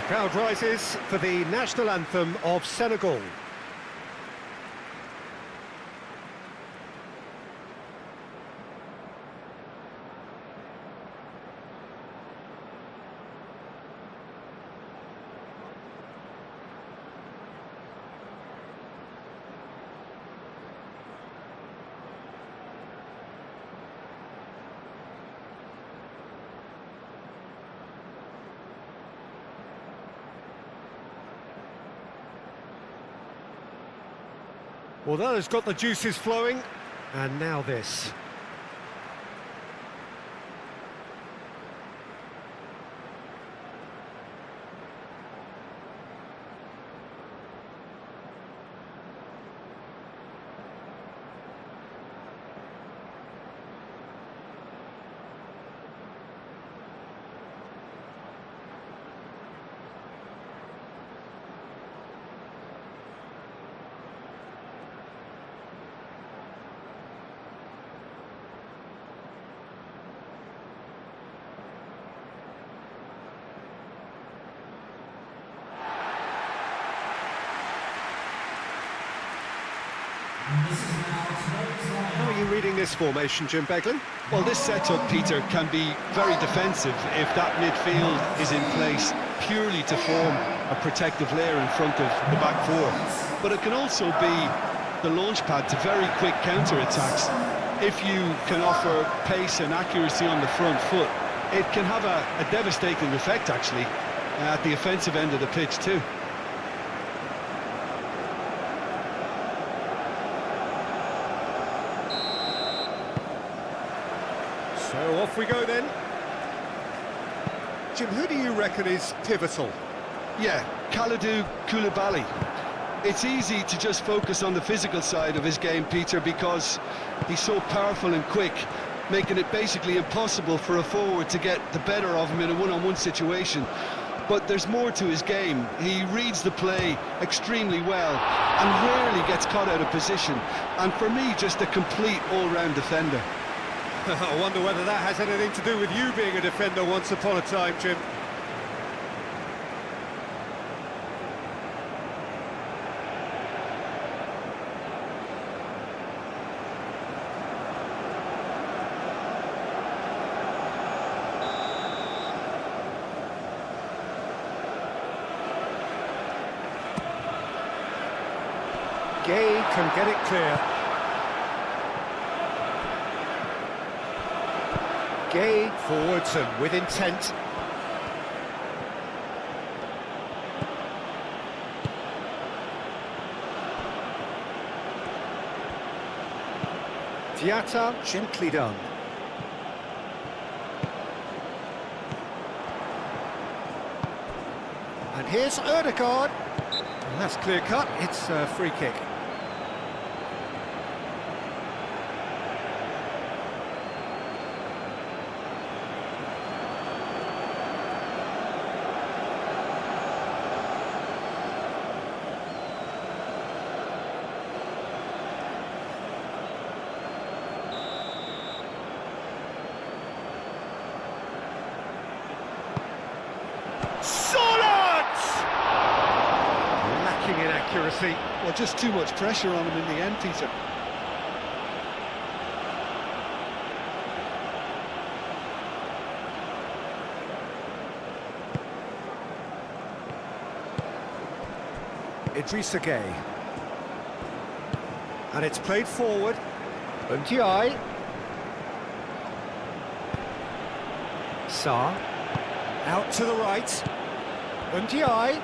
Crowd rises for the national anthem of Senegal. Well, that has got the juices flowing, and now this. How are you reading this formation, Jim Beglin? Well, this setup, Peter, can be very defensive if that midfield is in place purely to form a protective layer in front of the back four. But it can also be the launch pad to very quick counter-attacks. If you can offer pace and accuracy on the front foot, it can have a devastating effect, actually, at the offensive end of the pitch, too. So off we go then. Jim, who do you reckon is pivotal? Yeah, Kalidou Koulibaly. It's easy to just focus on the physical side of his game, Peter, because he's so powerful and quick, making it basically impossible for a forward to get the better of him in a one-on-one situation. But there's more to his game. He reads the play extremely well and rarely gets caught out of position. And for me, just a complete all-round defender. I wonder whether that has anything to do with you being a defender once upon a time, Jim. Gay can get it clear. Gay forwards and with intent. Diatta, gently done. And here's Ødegaard. And that's clear cut, it's a free kick. Lacking in accuracy. Well, just too much pressure on him in the end, Peter. Idrissa Gay. And it's played forward. Ndiaye. Sarr. Out to the right. Ndiaye.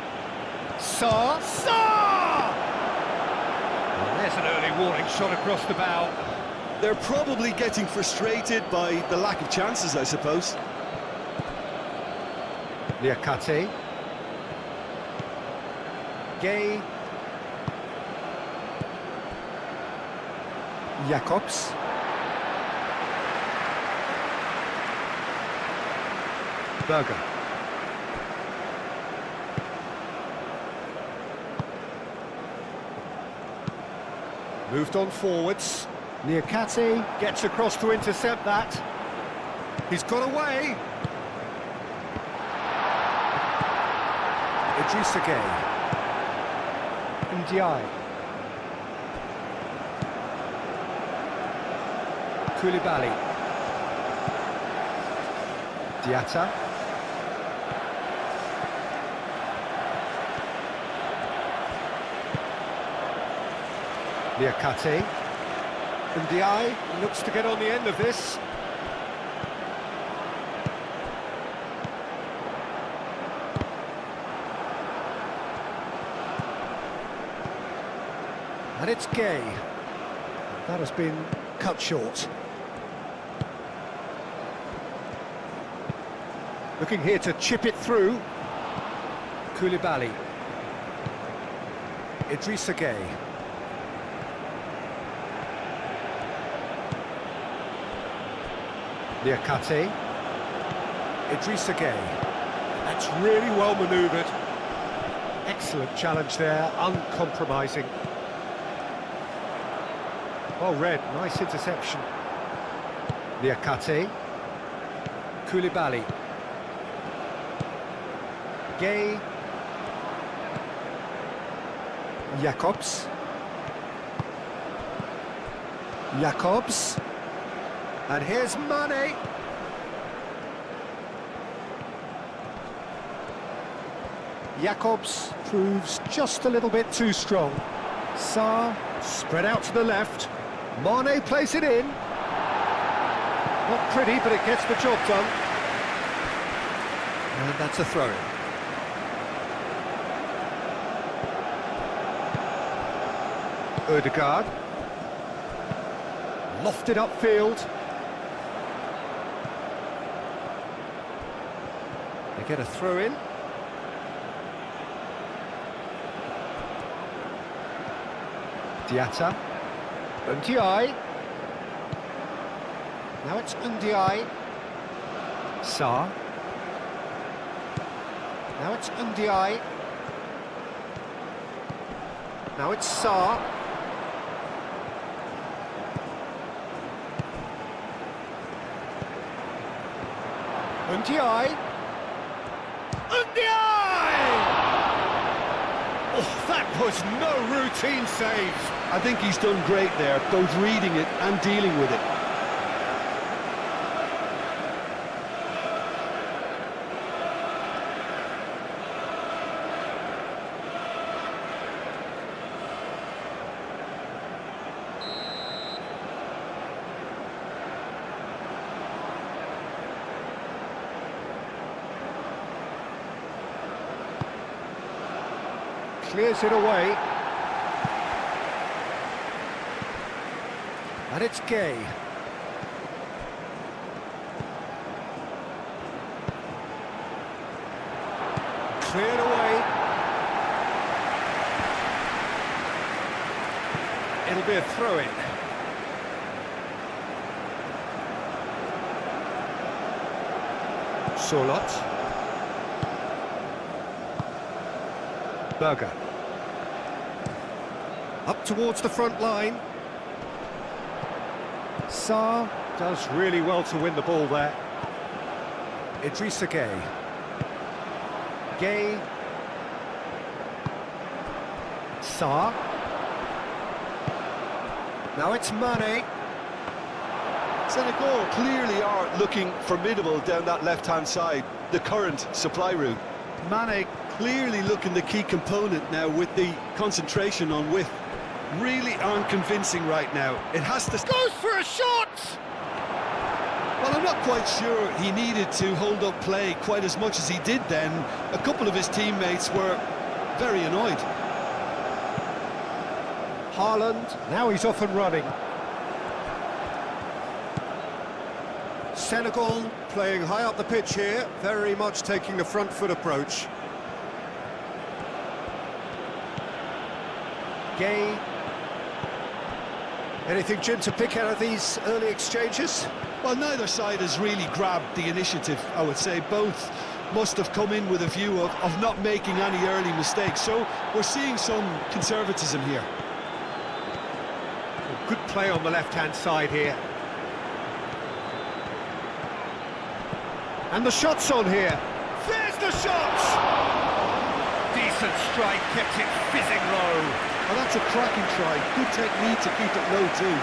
Sarr. Sarr! Well, there's an early warning shot across the bow. They're probably getting frustrated by the lack of chances, I suppose. Niakate. Gay. Jacobs. Berger. Moved on forwards. Niakate gets across to intercept that. He's got away. Idrissa Gueye. Ndiaye. Koulibaly. Diatta. Niakate. Ndiaye looks to get on the end of this. And it's Gueye. That has been cut short. Looking here to chip it through. Koulibaly. Idrissa Gueye. Niakate. Idrissa Gueye. That's really well manoeuvred. Excellent challenge there, uncompromising. Well read, nice interception. Niakate. Koulibaly. Gueye. Jacobs. Jacobs. And here's Mane. Jacobs proves just a little bit too strong. Sarr spread out to the left. Mane plays it in. Not pretty, but it gets the job done. And that's a throw-in. Ødegaard. Lofted upfield. They get a throw-in. Diatta. Ndiaye. Now it's Ndiaye. Sarr. Now it's Ndiaye. Now it's Sarr. Ndiaye. Ndiaye! Oh, that was no routine save. I think he's done great there, both reading it and dealing with it. Clears it away. And it's Gueye. Cleared away. It'll be a throw-in. Sorloth. Berger. Up towards the front line. Sarr does really well to win the ball there. Idrissa Gueye. Gueye. Sarr. Now it's Mane. Senegal clearly are looking formidable down that left-hand side, the current supply route. Mane clearly looking the key component now with the concentration on width. Really aren't convincing right now. It has to... Goes for a shot! Well, I'm not quite sure he needed to hold up play quite as much as he did then. A couple of his teammates were very annoyed. Haaland, now he's off and running. Senegal playing high up the pitch here, very much taking the front foot approach. Gueye. Anything, Jim, to pick out of these early exchanges? Well, neither side has really grabbed the initiative, I would say. Both must have come in with a view of not making any early mistakes. So we're seeing some conservatism here. Good play on the left-hand side here. And the shot's on here. There's the shot! Decent strike, kept it fizzing low. Oh, that's a cracking try. Good technique to keep it low too.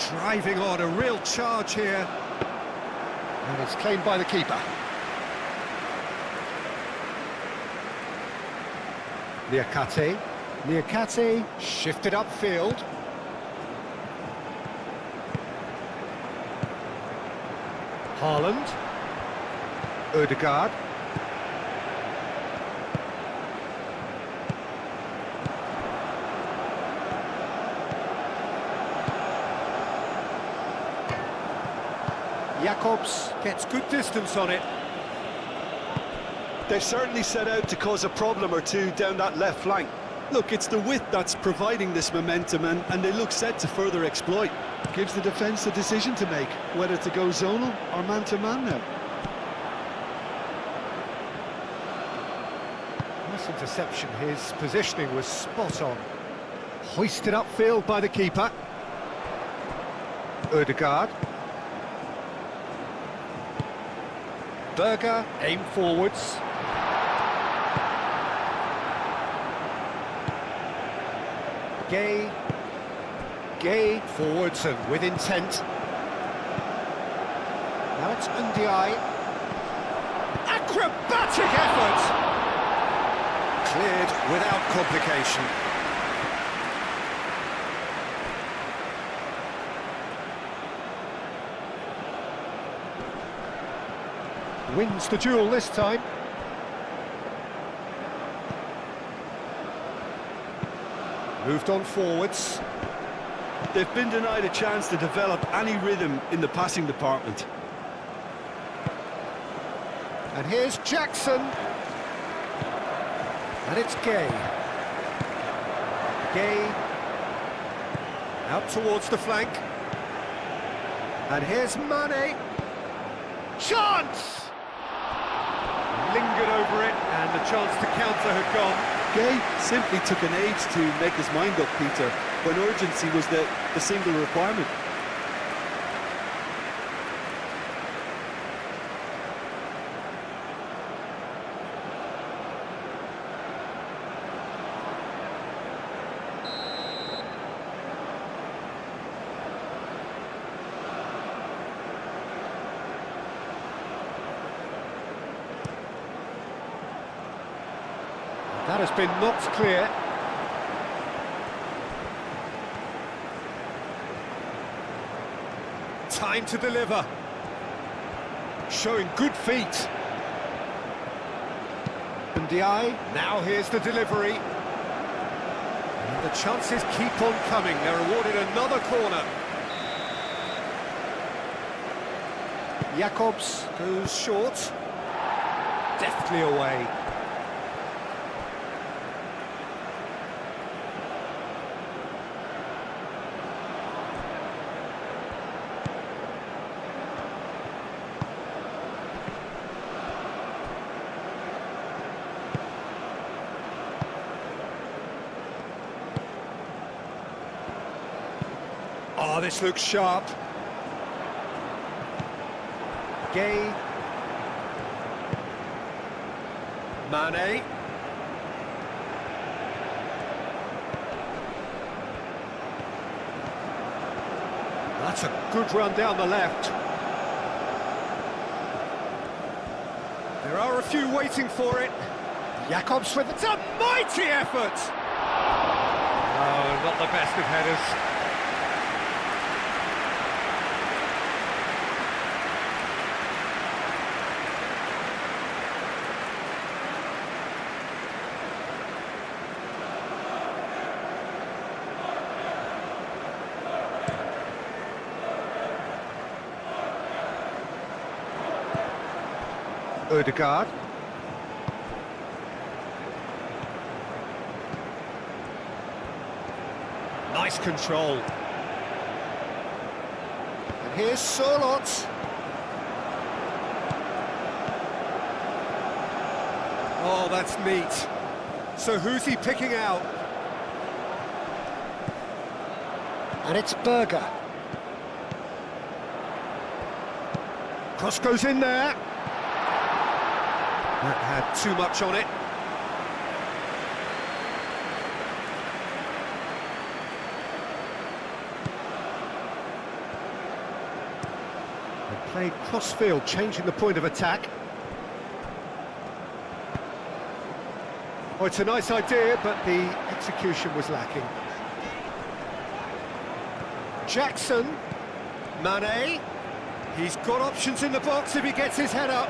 Driving on, a real charge here. And it's claimed by the keeper. Niakate. Niakate shifted upfield. Haaland. Ødegaard. Jakobs gets good distance on it. They've certainly set out to cause a problem or two down that left flank. Look, it's the width that's providing this momentum, and they look set to further exploit. Gives the defence a decision to make, whether to go zonal or man-to-man now. Nice interception, his positioning was spot on. Hoisted upfield by the keeper. Ødegaard. Berger, aim forwards. Gay forwards and with intent. Now it's Ndiaye. Acrobatic effort! Cleared without complication. Wins the duel this time. Moved on forwards. They've been denied a chance to develop any rhythm in the passing department. And here's Jackson. And it's Gay. Gay. Out towards the flank. And here's Mane. Chance! Lingered over it, and the chance to counter had gone. Gay simply took an age to make his mind up, Peter, when urgency was the single requirement. That has been knocked clear. Time to deliver. Showing good feet. Ndiaye, now here's the delivery. And the chances keep on coming. They're awarded another corner. Jakobs goes short. Deftly away. Oh, this looks sharp. Gay. Mane. That's a good run down the left. There are a few waiting for it. Jakobs with it's a mighty effort! Oh, not the best of headers. Ødegaard. Nice control. And here's Solot. Oh, that's neat. So who's he picking out? And it's Berger. Cross goes in there. That had too much on it. They played cross-field, changing the point of attack. Oh, it's a nice idea, but the execution was lacking. Jackson, Mane, he's got options in the box if he gets his head up.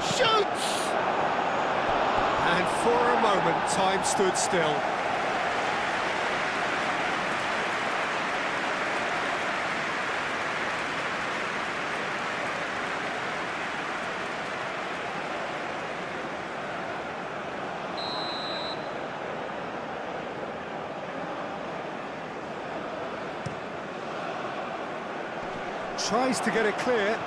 Shoots! And for a moment, time stood still. Tries to get it clear.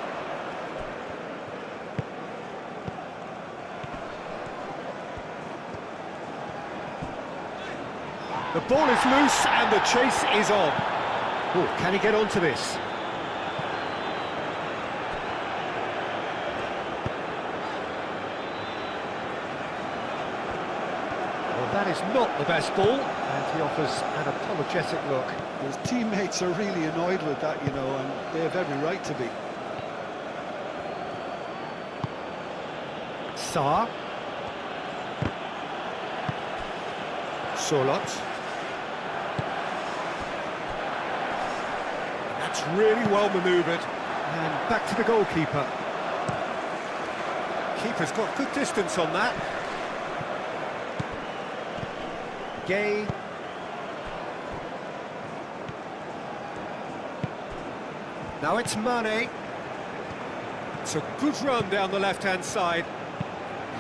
The ball is loose and the chase is on. Oh, can he get onto this? Well, that is not the best ball, and he offers an apologetic look. His teammates are really annoyed with that, you know, and they have every right to be. Saar. Sorlot. That's really well manoeuvred. And back to the goalkeeper. Keeper's got good distance on that. Gay. Now it's Mane. It's a good run down the left-hand side.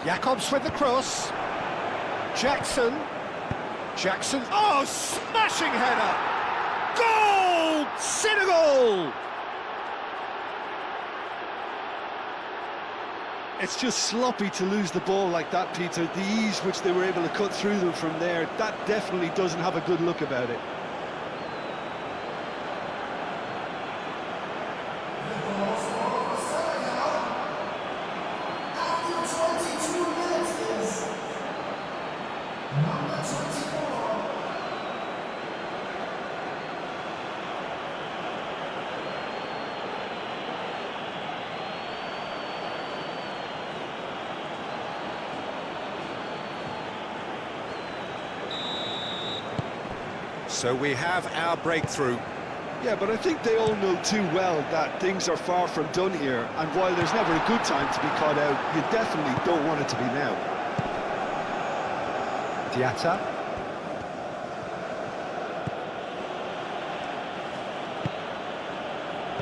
Jacobs with the cross. Jackson. Jackson. Oh, smashing header! Goal! Senegal! It's just sloppy to lose the ball like that, Peter. The ease which they were able to cut through them from there, that definitely doesn't have a good look about it. So we have our breakthrough. Yeah, but I think they all know too well that things are far from done here, and while there's never a good time to be caught out, you definitely don't want it to be now. Diatta.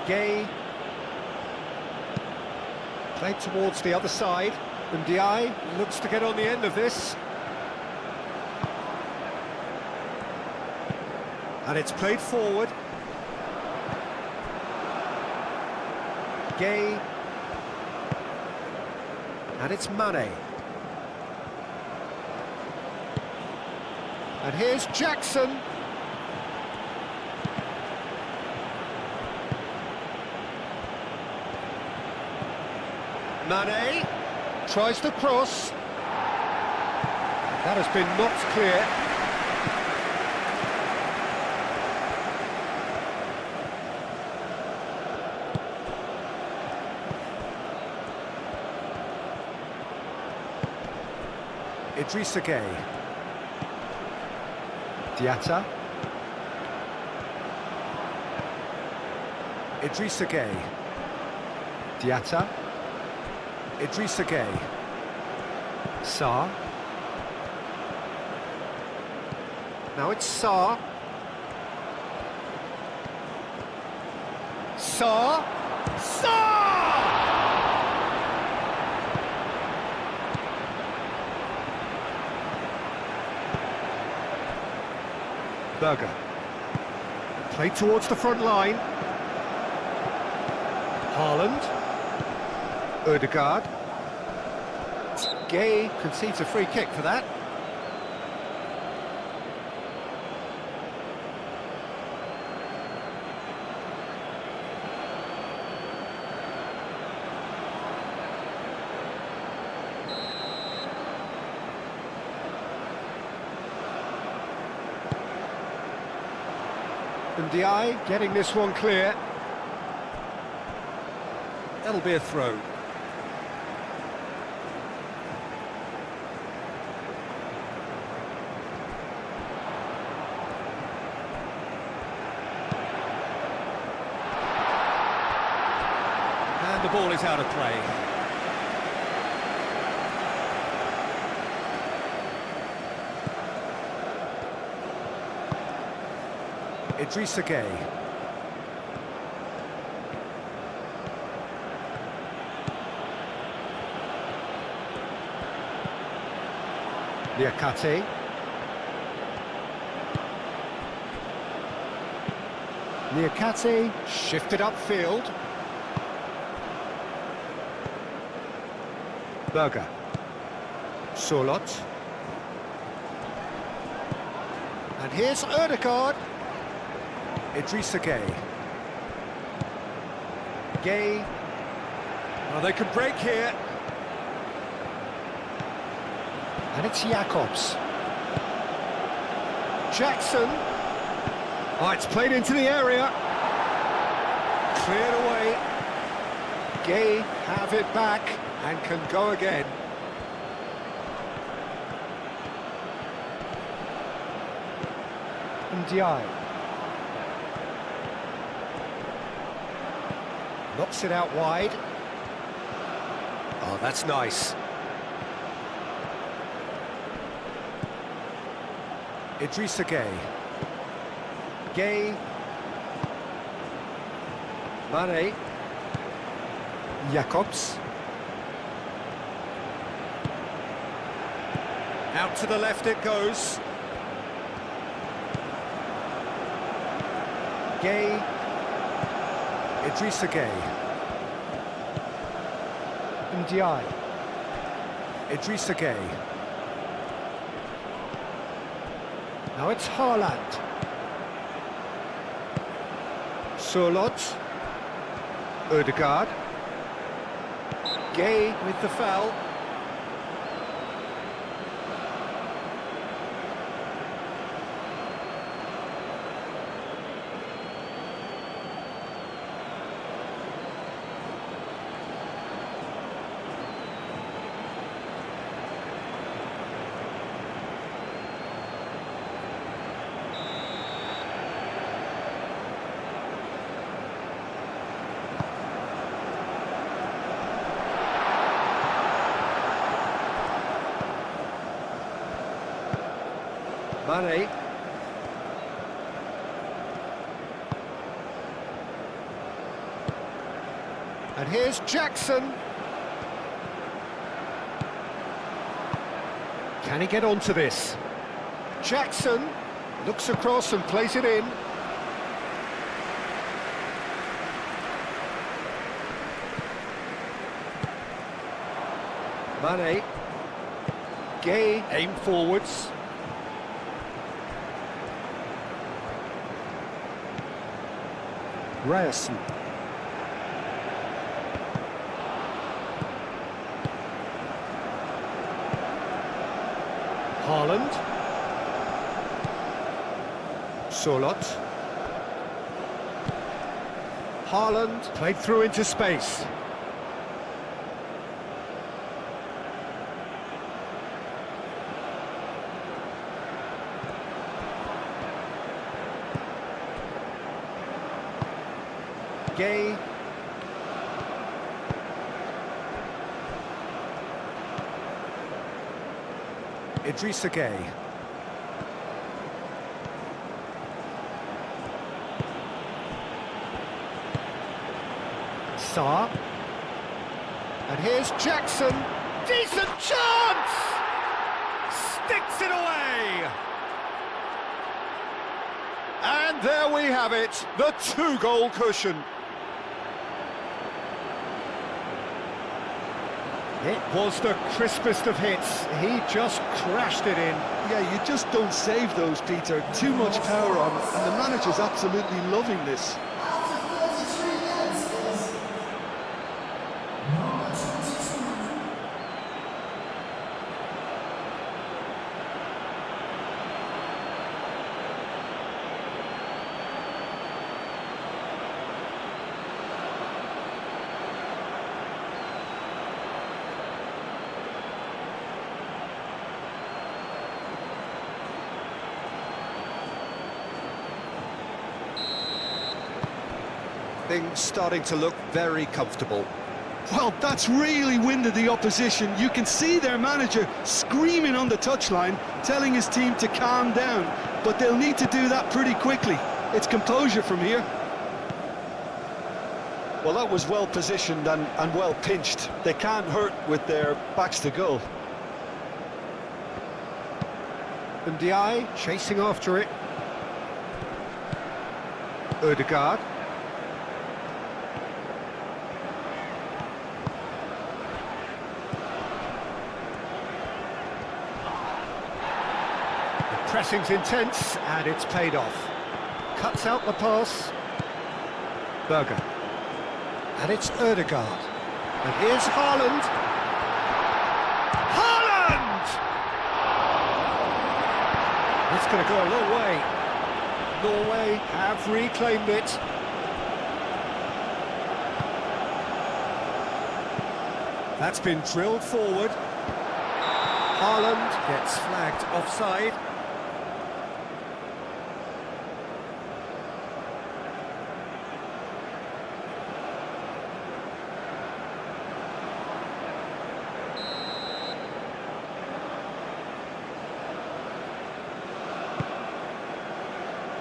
Gay. Played towards the other side. And Ndiaye looks to get on the end of this. And it's played forward. Gay. And it's Mane. And here's Jackson. Mane tries to cross. That has been knocked clear. Idrissa Gueye. Diatta. Idrissa Gueye. Diatta. Idrissa Gueye. Saar. Now it's Saar. Saar. Saar! Berger. Played towards the front line. Haaland. Ødegaard. Gay concedes a free kick for that. And Ndiaye getting this one clear. That'll be a throw. And the ball is out of play. Idrissa Gueye. Niakate. Niakate shifted upfield. Berger. Sorloth. And here's Ødegaard. Idrissa Gueye. Gueye. Well, they could break here. And it's Jacobs. Jackson. Oh, it's played into the area. Cleared away. Gueye have it back and can go again. Ndiaye. Knocks it out wide. Oh, that's nice. Idrissa Gueye. Gueye. Mane. Jacobs. Out to the left it goes. Gueye. Idrissa Gueye. Ndiaye. Idrissa Gueye. Now it's Haaland. Sorloth. Ødegaard. Gueye with the foul. Mane. And here's Jackson. Can he get onto this? Jackson looks across and plays it in. Mane. Gueye aim forwards. Ryerson. Haaland. Sorloth. Haaland played through into space. Gueye. Idrissa Gueye. Sarr. And here's Jackson. Decent chance! Sticks it away! And there we have it, the two-goal cushion. It was the crispest of hits. He just crashed it in. Yeah, you just don't save those, Peter. Too much power on, and the manager's absolutely loving this. Things starting to look very comfortable. Well, that's really winded the opposition. You can see their manager screaming on the touchline, telling his team to calm down, but they'll need to do that pretty quickly. It's composure from here. Well, that was well positioned and well pinched. They can't hurt with their backs to goal. And Ndiaye chasing after it. Ødegaard. Pressing's intense, and it's paid off. Cuts out the pass. Berger. And it's Ødegaard. And here's Haaland. Haaland! It's going to go a long way. Norway have reclaimed it. That's been drilled forward. Haaland gets flagged offside.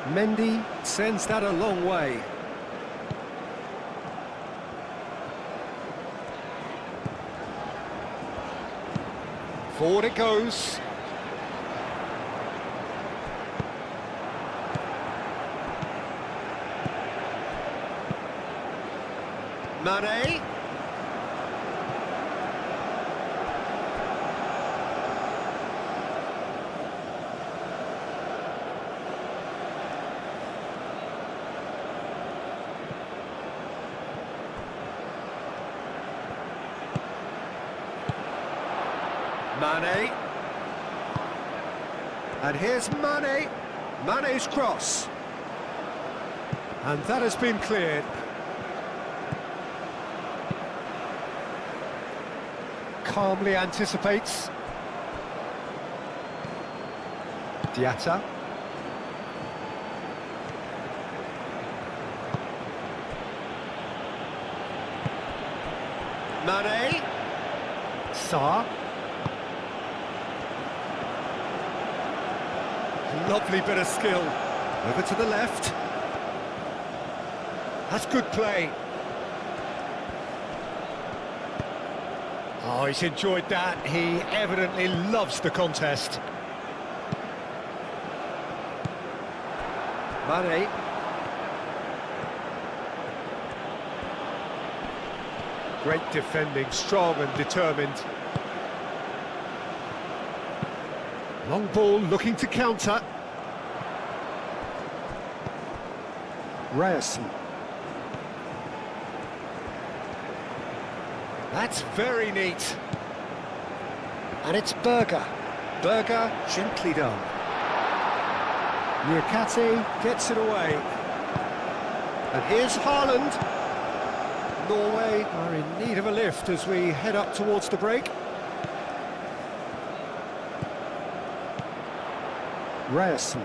Mendy sends that a long way. Forward it goes. Mane. Mane. And here's Mane. Mane's cross. And that has been cleared. Calmly anticipates. Diatta. Mane. Sarr. Lovely bit of skill. Over to the left. That's good play. Oh, he's enjoyed that. He evidently loves the contest. Mane. Great defending, strong and determined. Long ball looking to counter. Ryerson. That's very neat. And it's Berger. Berger gently done. Nyakate gets it away. And here's Haaland. Norway are in need of a lift as we head up towards the break. Ryerson.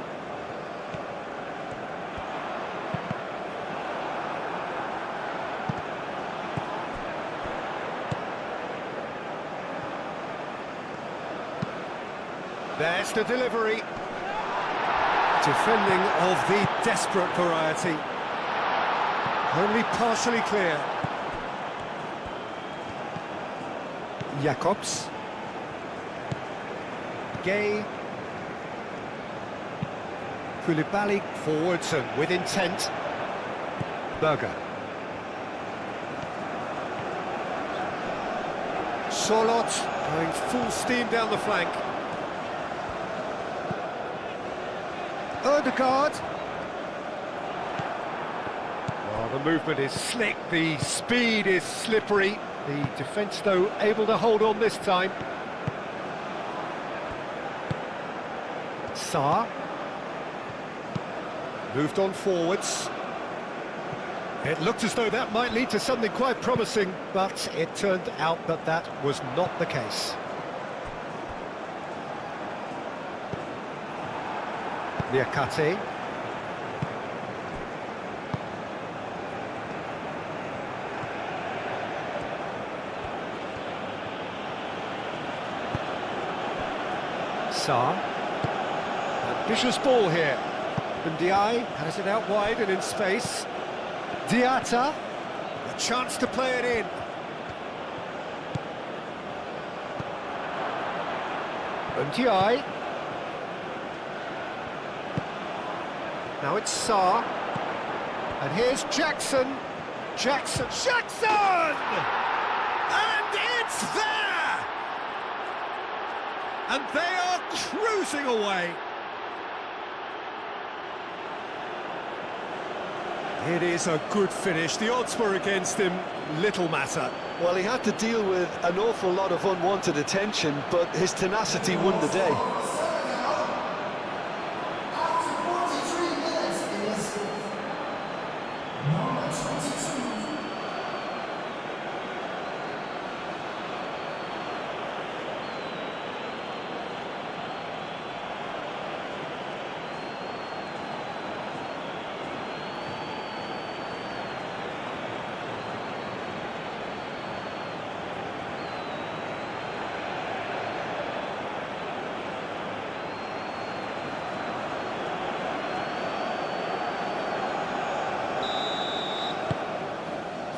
There's the delivery. Defending of the desperate variety. Only partially clear. Jacobs. Gay. Koulibaly forwards and with intent. Berger. Solot going full steam down the flank. Ødegaard. Well, the movement is slick, the speed is slippery. The defence, though, able to hold on this time. Sarr. Moved on forwards. It looked as though that might lead to something quite promising, but it turned out that that was not the case. Niakate. Sarr. Ambitious ball here. Ndiaye has it out wide and in space. Diatta, a chance to play it in. Ndiaye. Now it's Sarr. And here's Jackson. Jackson! And it's there! And they are cruising away. It is a good finish. The odds were against him, little matter. Well, he had to deal with an awful lot of unwanted attention, but his tenacity won the day.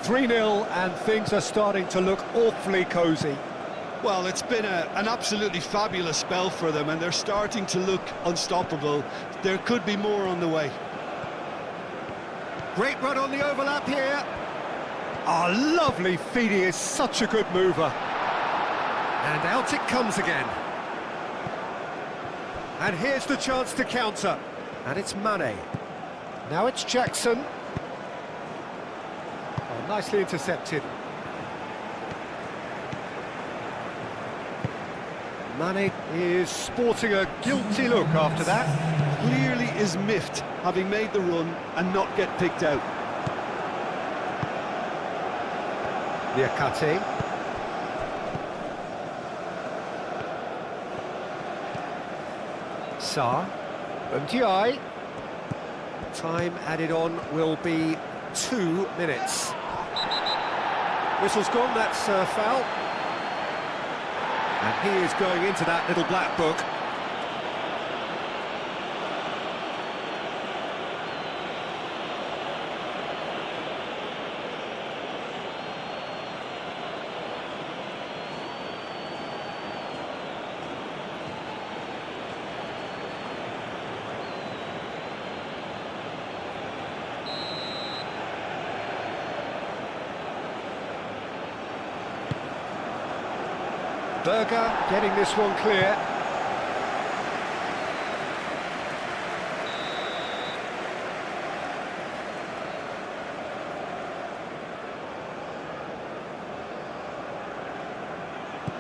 "3-0 and things are starting to look awfully cosy. Well, it's been an absolutely fabulous spell for them, and they're starting to look unstoppable. There could be more on the way. Great run on the overlap here. Ah, lovely feed, he is such a good mover. And out it comes again. And here's the chance to counter. And it's Mane. Now it's Jackson. Oh, nicely intercepted. Mane is sporting a guilty look after that. Clearly is miffed, having made the run and not get picked out. Niakate. Sarr. Ndiaye. Time added on will be 2 minutes. Whistle's gone, that's a foul. And he is going into that little black book. Berger getting this one clear.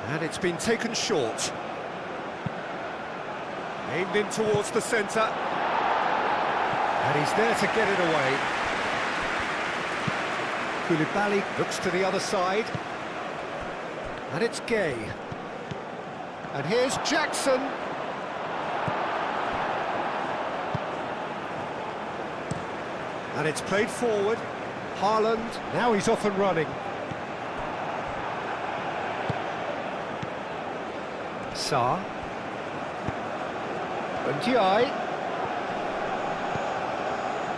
And it's been taken short. Aimed in towards the centre. And he's there to get it away. Koulibaly looks to the other side. And it's Gay. And here's Jackson. And it's played forward. Haaland, now he's off and running. Sarr. Ndiaye.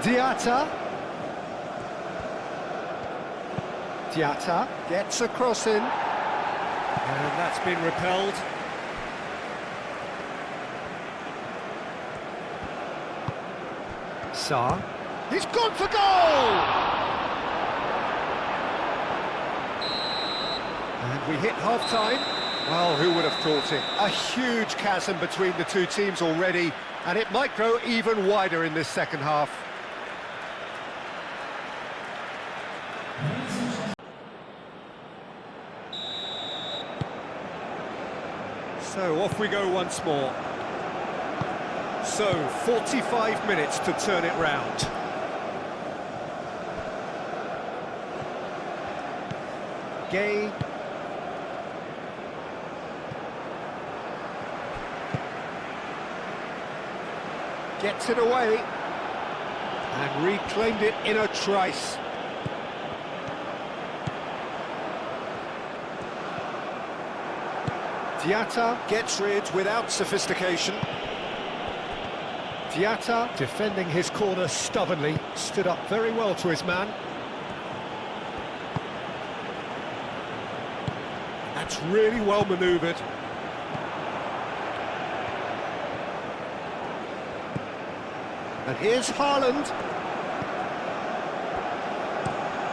Diatta. Diatta gets a cross in. And that's been repelled. Sarr. He's gone for goal! And we hit half-time? Well, who would have thought it? A huge chasm between the two teams already, and it might grow even wider in this second half. So off we go once more. So, 45 minutes to turn it round. Gay. Gets it away. And reclaimed it in a trice. Diatta gets rid without sophistication. Diatta, defending his corner stubbornly, stood up very well to his man. That's really well manoeuvred. And here's Haaland.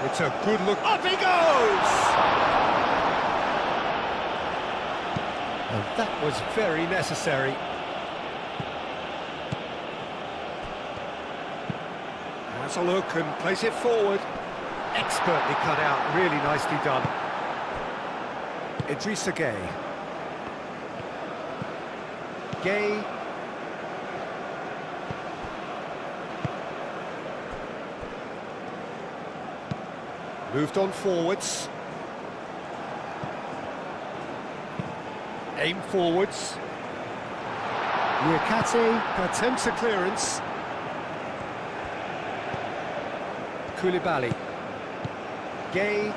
It's a good look. Up he goes! And that was very necessary. Has a look and plays it forward. Expertly cut out, really nicely done. Idrissa Gay. Gay. Moved on forwards. Aim forwards. Riakate attempts a clearance. Koulibaly. Gay.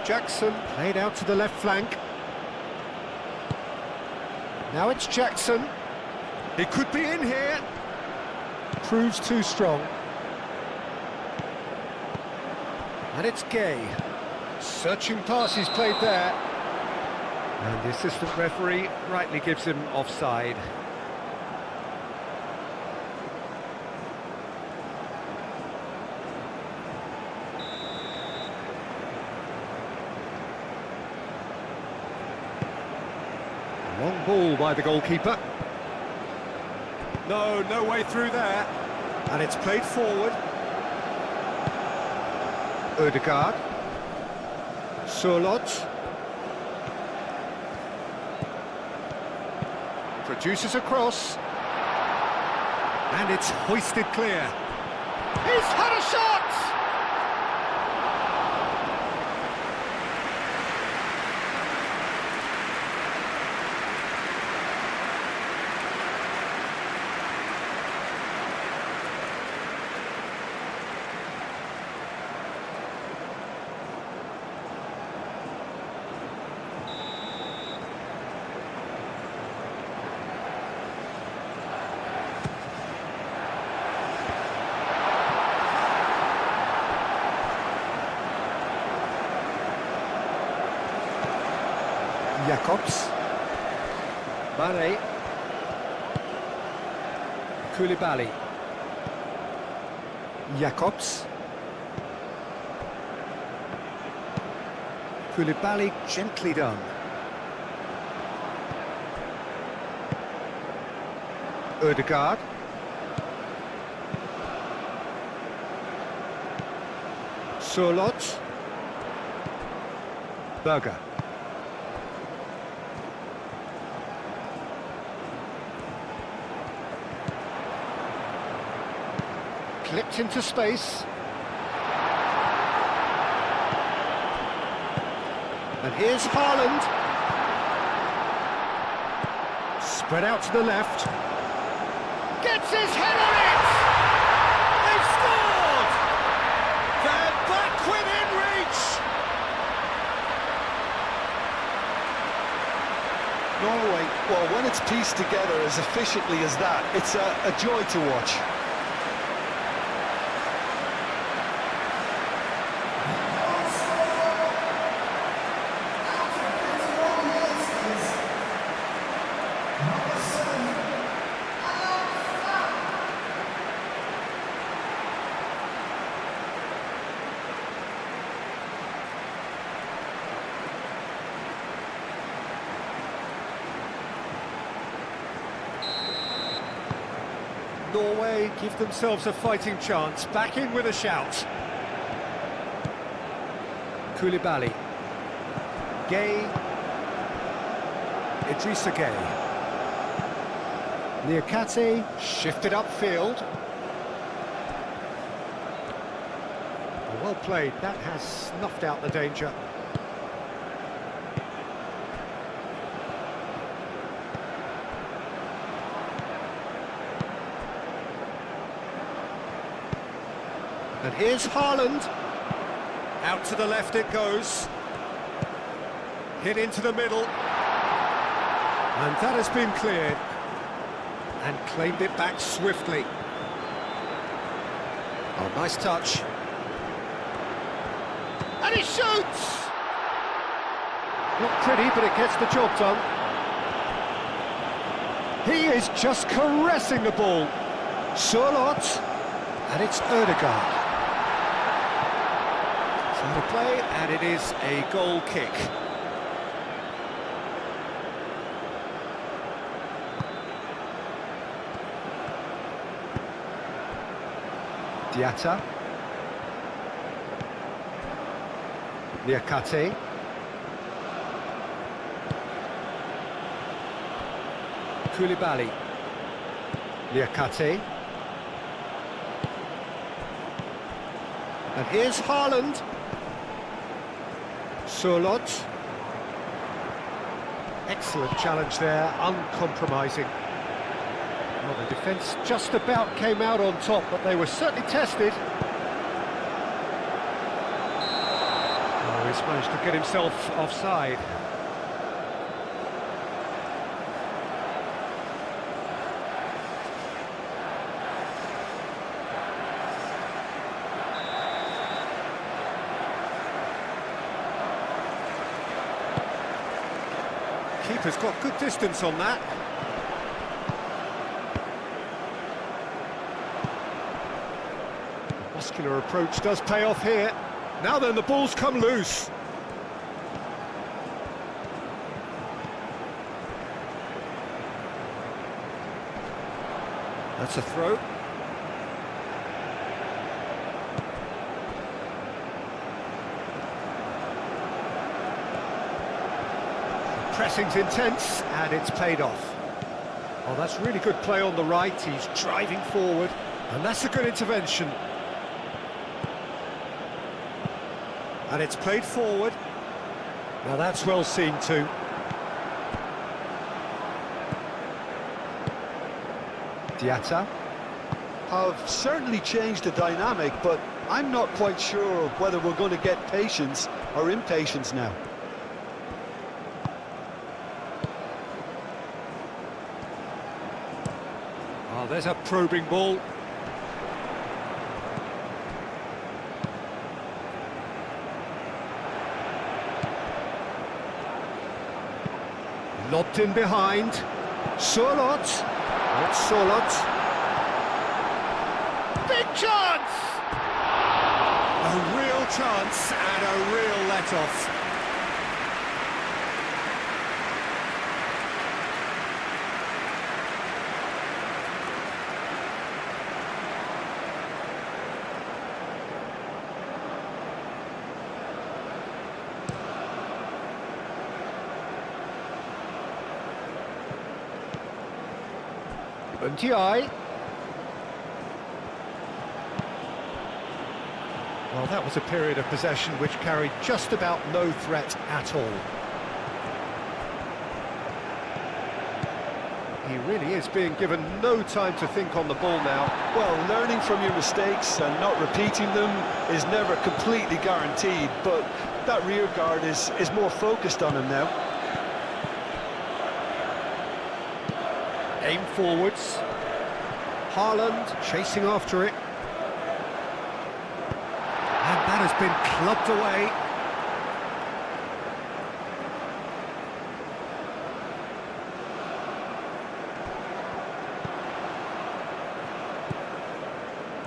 Jackson played out to the left flank. Now it's Jackson. He could be in here. Proves too strong. And it's Gay. Searching pass he's played there. And the assistant referee rightly gives him offside. Long ball by the goalkeeper. No way through there. And it's played forward. Ødegaard. Srage. Produces a cross. And it's hoisted clear. He's had a shot! Jacobs. Mane. Koulibaly. Jacobs. Koulibaly gently done. Ødegaard. Srage. Berger. Clipped into space. And here's Haaland. Spread out to the left. Gets his head on it! They've scored! They're back within reach! Norway, well, when it's pieced together as efficiently as that, it's a joy to watch. Norway give themselves a fighting chance. Back in with a shout. Koulibaly. Gay. Idrissa Gay. Niakate shifted upfield. Well played, that has snuffed out the danger. And here's Haaland. Out to the left it goes. Hit into the middle. And that has been cleared. And claimed it back swiftly. Oh, nice touch. And he shoots! Not pretty, but it gets the job done. He is just caressing the ball. Sørloth, and it's Ødegaard. So to play, and it is a goal kick. Diatta. Niakate. Koulibaly. Niakate. And here's Haaland. Sørloth. Excellent challenge there, uncompromising. Well, the defence just about came out on top, but they were certainly tested. Oh, he's managed to get himself offside. Keeper's got good distance on that. Muscular approach does pay off here. Now then, the ball's come loose. That's a throw. Pressing's intense, and it's paid off. Oh, that's really good play on the right. He's driving forward, and that's a good intervention. And it's played forward. Now that's well seen too. Diatta. Have certainly changed the dynamic, but I'm not quite sure whether we're going to get patience or impatience now. Oh, there's a probing ball. Lobbed in behind. Sørloth. It's Sørloth. Big chance! A real chance and a real let-off. Untiai. Well, that was a period of possession which carried just about no threat at all. He really is being given no time to think on the ball now. Well, learning from your mistakes and not repeating them is never completely guaranteed, but that rear guard is more focused on him now. Aim forwards. Haaland chasing after it. And that has been clubbed away.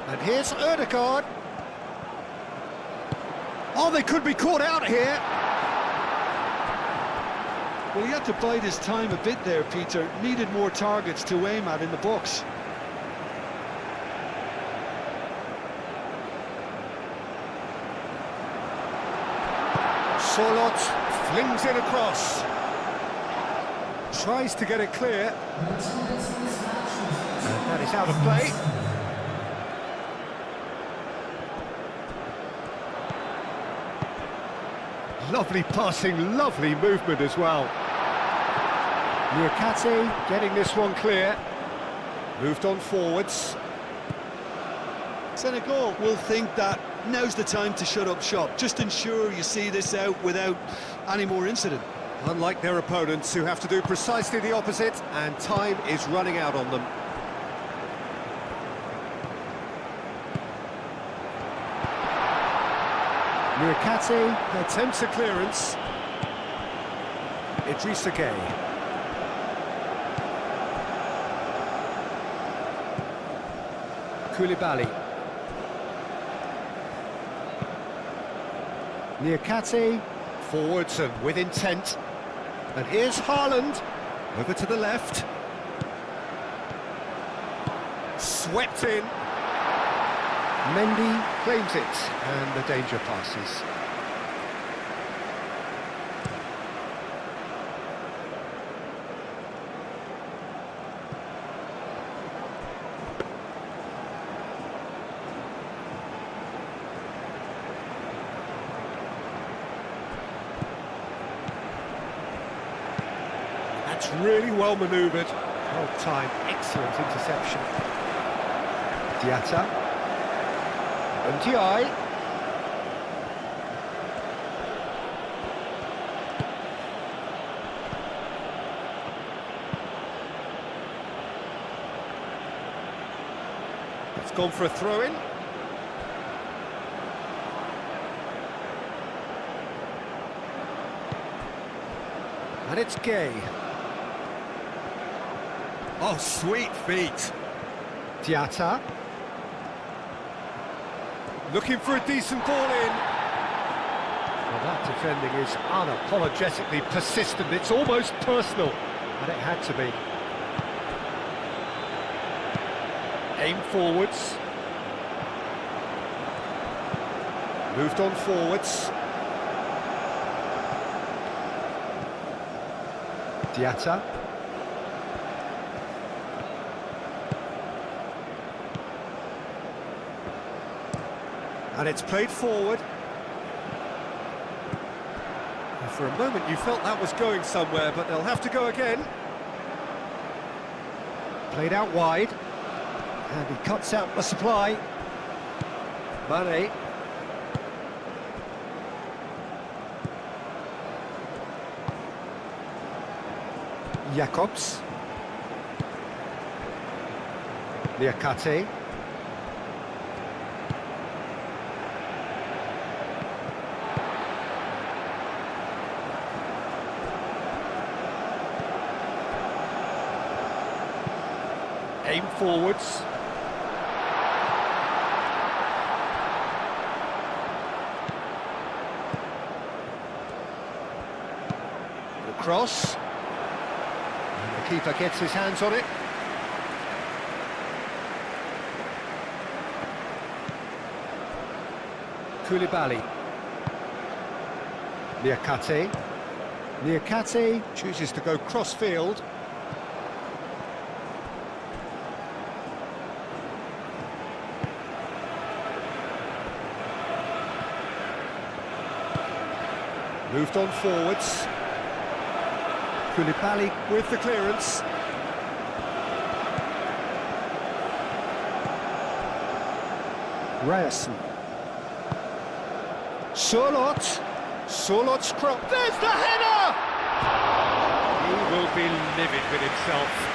And here's Ødegaard. Oh, they could be caught out here. Well, he had to bide his time a bit there, Peter. Needed more targets to aim at in the box. Sorloth flings it across. Tries to get it clear. And that is out of play. Lovely passing, lovely movement as well. Nyakate getting this one clear. Moved on forwards. Senegal will think that now's the time to shut up shop. Just ensure you see this out without any more incident. Unlike their opponents who have to do precisely the opposite, and time is running out on them. Nyakate attempts a clearance. Idrissa Gueye. Koulibaly. Nyakate, forwards and with intent. And here's Haaland, over to the left. Swept in. Mendy claims it, and the danger passes. That's really well manoeuvred. Well timed, excellent interception. Diatta. Ndiaye. It's gone for a throw-in. And it's Gueye. Oh, sweet feet. Diatta. Looking for a decent ball in. Well, that defending is unapologetically persistent. It's almost personal, and it had to be. Aim forwards. Moved on forwards. Diatta. And it's played forward. And for a moment you felt that was going somewhere, but they'll have to go again. Played out wide. And he cuts out the supply. Mane. Jacobs. Nyakate. Aim forwards. The cross. And the keeper gets his hands on it. Koulibaly. Nyakate. Nyakate chooses to go cross-field. Moved on forwards. Koulibaly with the clearance. Ryerson. Sorloth. Sorloth's crop. There's the header! He will be livid with himself.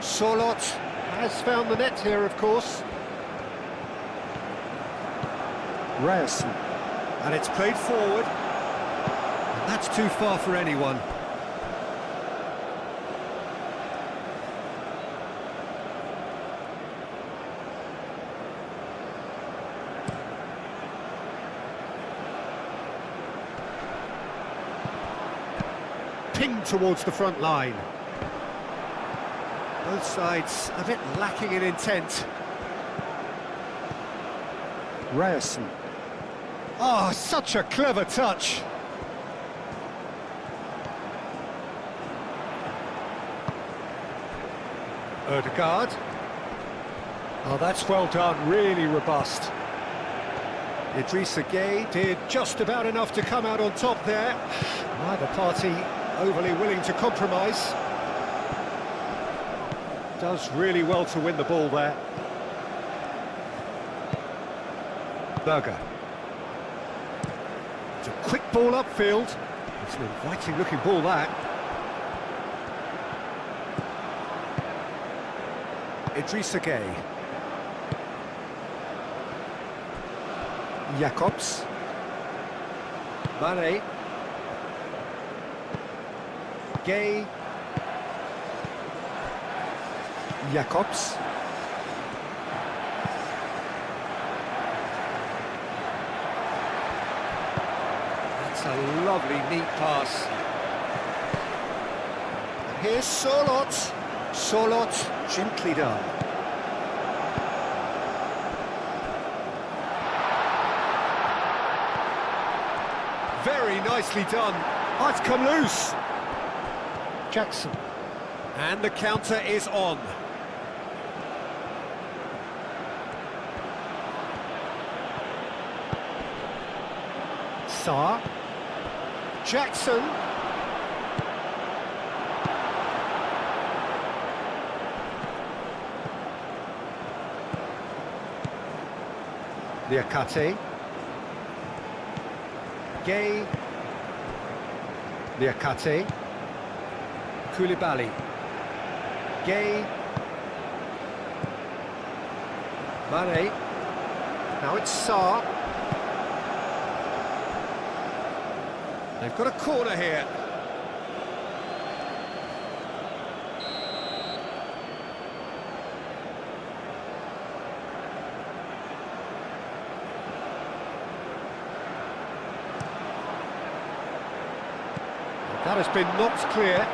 Sorloth has found the net here, of course. Ryerson. And it's played forward. And That's too far for anyone. Pinged towards the front line. Both sides a bit lacking in intent. Ryerson. Oh, such a clever touch. Ødegaard. Oh, that's well done, really robust. Srage did just about enough to come out on top there. Neither party overly willing to compromise. Does really well to win the ball there. Berger. It's a quick ball upfield. It's an inviting looking ball, that. Srage. Jacobs. Mane. Gay. Jacobs. That's a lovely, neat pass. And here's Solot. Solot, gently done. Very nicely done. Oh, it's come loose. Jackson. And the counter is on. Sarr. Jackson. Liakate. Gay. Liakate. Koulibaly. Gay. Mane. Now it's Sarr. They've got a corner here. That has been knocked clear.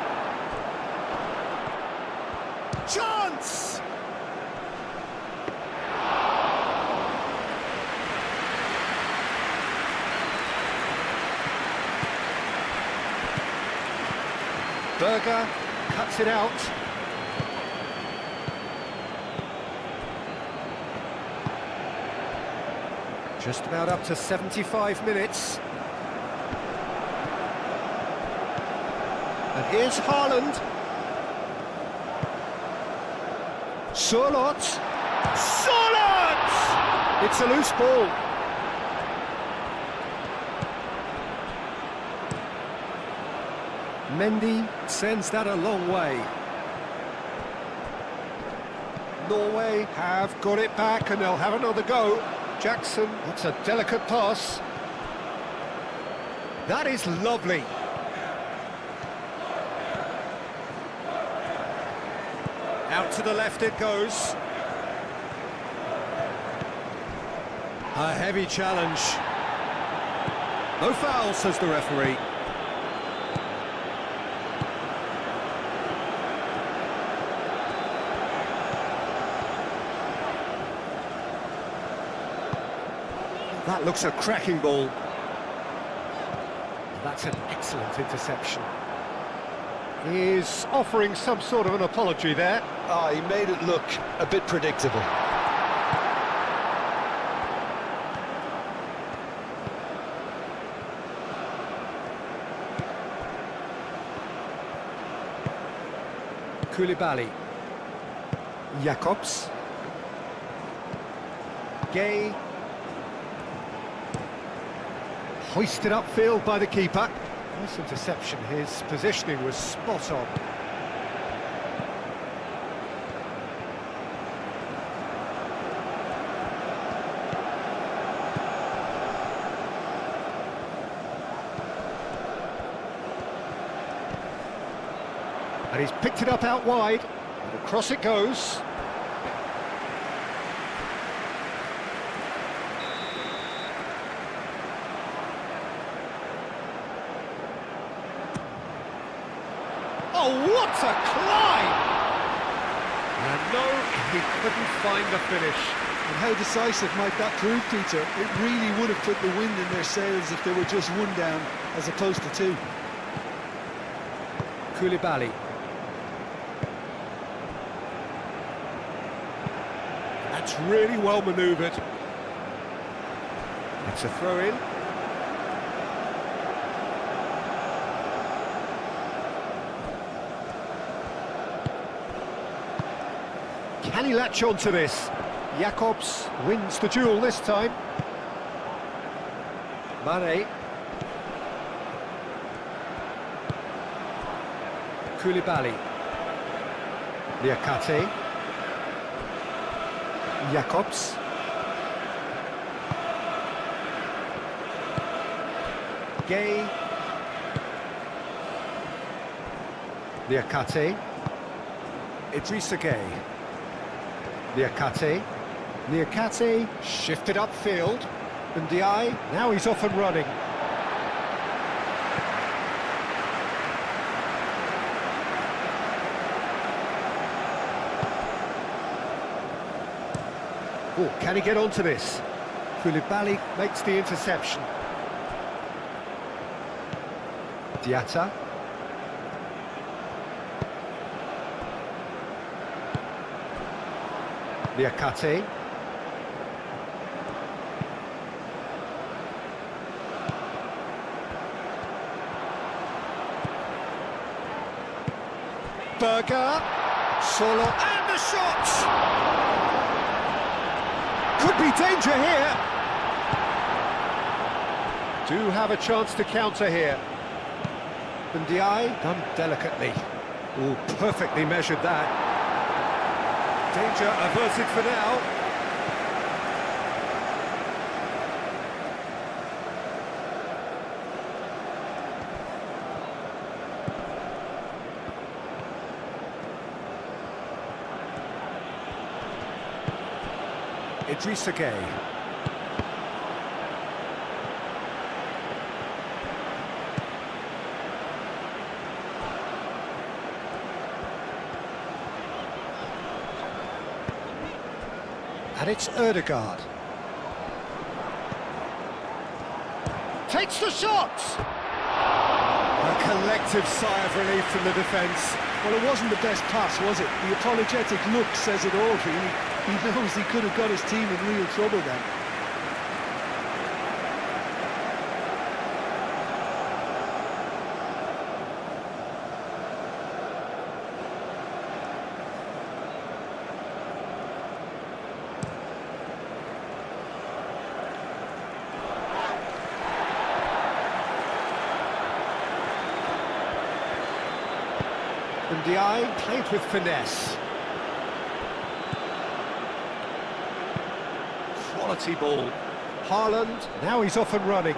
Chance! Berger cuts it out. Just about up to 75 minutes. And here's Haaland. Solot. Solot! It's a loose ball. Mendy sends that a long way. Norway have got it back and they'll have another go. Jackson, that's a delicate pass. That is lovely. Out to the left it goes. A heavy challenge. No foul, says the referee. That looks a cracking ball. That's an excellent interception. He's offering some sort of an apology there. Ah, he made it look a bit predictable. Koulibaly. Jacobs. Gay. Hoisted upfield by the keeper. Nice interception, his positioning was spot on. And he's picked it up out wide. And across it goes. Oh, what a climb! And no, he couldn't find the finish. And how decisive might that prove, Peter? It really would have put the wind in their sails if they were just one down as opposed to two. Koulibaly. That's really well manoeuvred. It's a throw-in. Can he latch on to this? Jakobs wins the duel this time. Mane. Koulibaly. Niakate. Jakobs. Gay. Niakate. Idrissa Gay. Niakate shifted upfield. Ndiaye, now he's off and running. Oh, can he get onto this? Koulibaly makes the interception. Diatta. Niakate. Berger. Solo. And the shot! Could be danger here. Do have a chance to counter here. Ndiaye done delicately. Oh, perfectly measured that. Danger averted for now. Idrissa Gay. And it's Ødegaard. Takes the shot! A collective sigh of relief from the defence. Well, it wasn't the best pass, was it? The apologetic look says it all, really. He knows he could have got his team in real trouble then. Ndiaye played with finesse. Quality ball. Haaland, now he's off and running.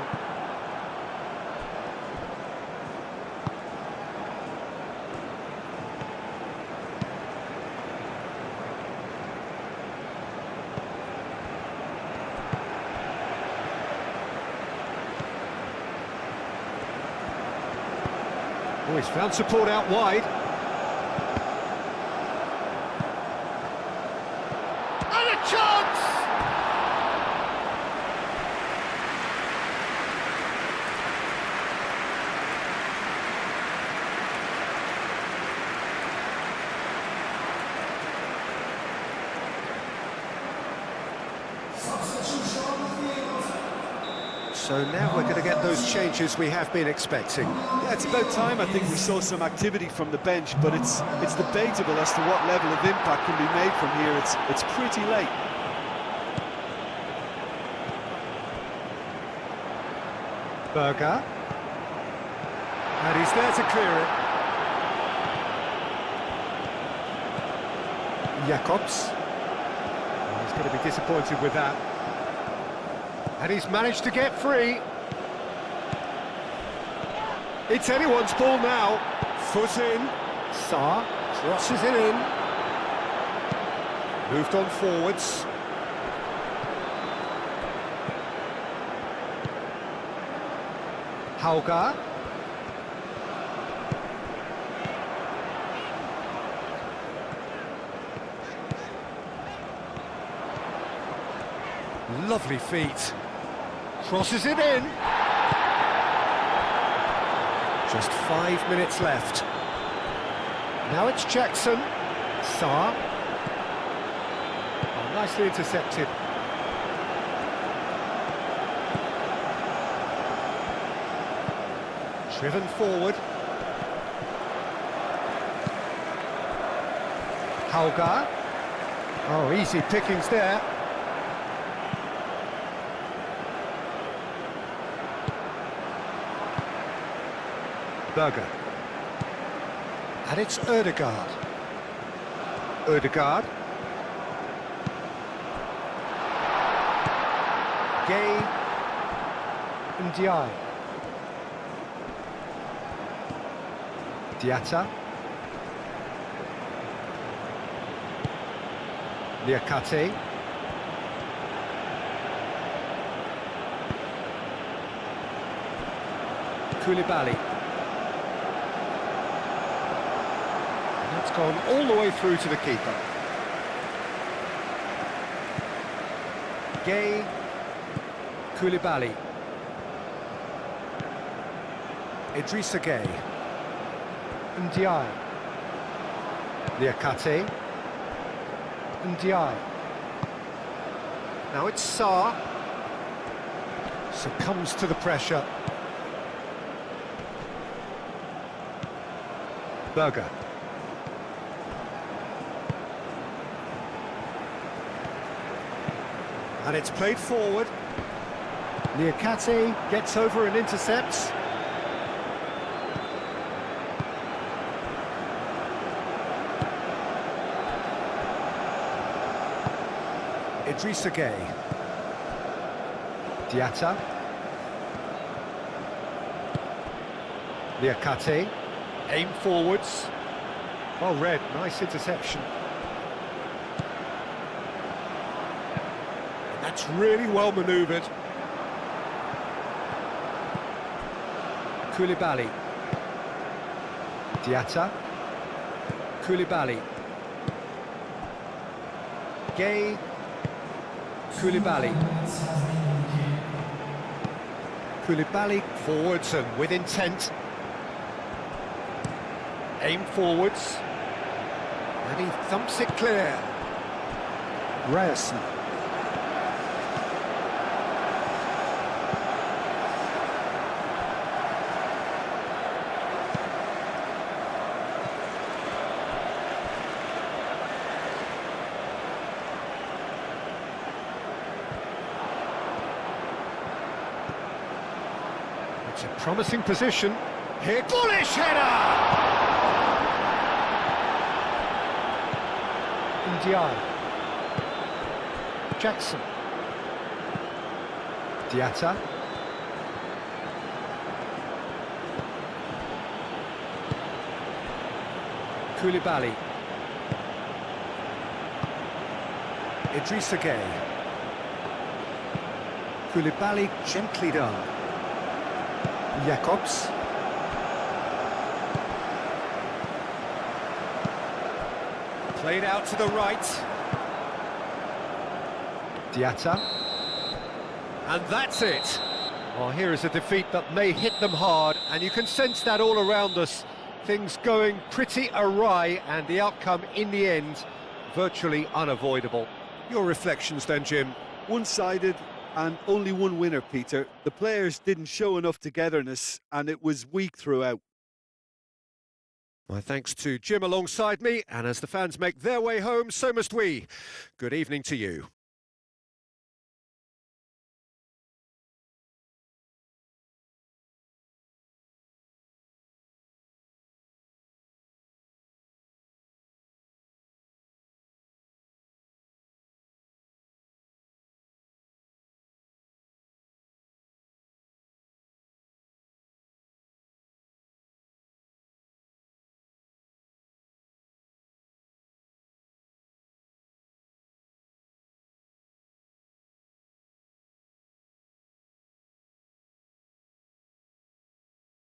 Oh, he's found support out wide. Chance! So now we're going to get those changes we have been expecting. Yeah, it's about time I think we saw some activity from the bench, but it's debatable as to what level of impact can be made from here. It's pretty late. Berger. And he's there to clear it. Jakobs. Oh, he's going to be disappointed with that. And he's managed to get free. It's anyone's ball now. Foot in, Saar crosses it in. Moved on forwards. Hauger. Lovely feet. Crosses it in. Just 5 minutes left. Now it's Jackson. Saar. Oh, nicely intercepted. Driven forward. Hauger. Oh, easy pickings there. Berger. And it's Ødegaard. Ødegaard. Gay. Ndiaye. Diatta. Liakate. Koulibaly. That's gone all the way through to the keeper. Gay. Koulibaly. Idrissa Gay. Ndiaye. Liakate. Ndiaye. Now it's Saar. Succumbs to the pressure. Berger. And it's played forward. Liakate gets over and intercepts. Idrissa Gay. Diatta. Liakate. Aim forwards. Well read, nice interception. That's really well manoeuvred. Koulibaly. Diatta. Koulibaly. Gay. Koulibaly. Koulibaly forwards and with intent. Aim forwards. And he thumps it clear. Ryerson. It's a promising position. Here, bullish header! Ndiaye. Jackson. Diatta. Koulibaly. Idrissa Gay. Koulibaly gently done. Jacobs. Played out to the right. Diatta. And that's it. Well, here is a defeat that may hit them hard, and you can sense that all around us. Things going pretty awry, and the outcome in the end, virtually unavoidable. Your reflections then, Jim? One-sided and only one winner, Peter. The players didn't show enough togetherness, and it was weak throughout. My thanks to Jim alongside me, and as the fans make their way home, so must we. Good evening to you.